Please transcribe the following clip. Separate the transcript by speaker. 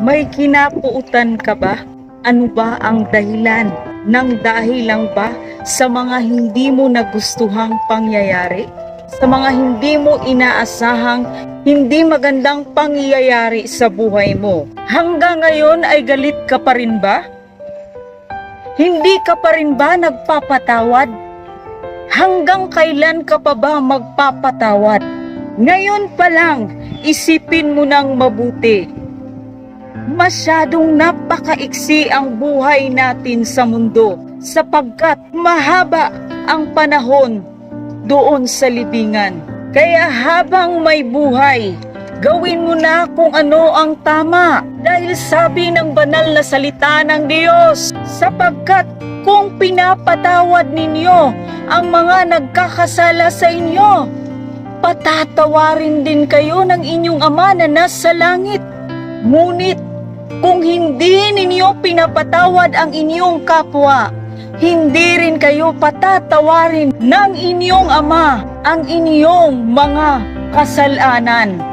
Speaker 1: May kinapuutan ka ba? Ano ba ang dahilan? Nang dahil lang ba sa mga hindi mo nagustuhang pangyayari? Sa mga hindi mo inaasahang hindi magandang pangyayari sa buhay mo? Hanggang ngayon ay galit ka pa rin ba? Hindi ka pa rin ba nagpapatawad? Hanggang kailan ka pa ba magpapatawad? Ngayon pa lang, isipin mo ng mabuti. Masyadong napakaiksi ang buhay natin sa mundo sapagkat mahaba ang panahon doon sa libingan. Kaya habang may buhay, gawin mo na kung ano ang tama dahil sabi ng banal na salita ng Diyos, sapagkat kung pinapatawad ninyo ang mga nagkakasala sa inyo, patatawarin din kayo ng inyong Ama na nasa langit. Ngunit kung hindi ninyo pinapatawad ang inyong kapwa, hindi rin kayo patatawarin ng inyong Ama ang inyong mga kasalanan.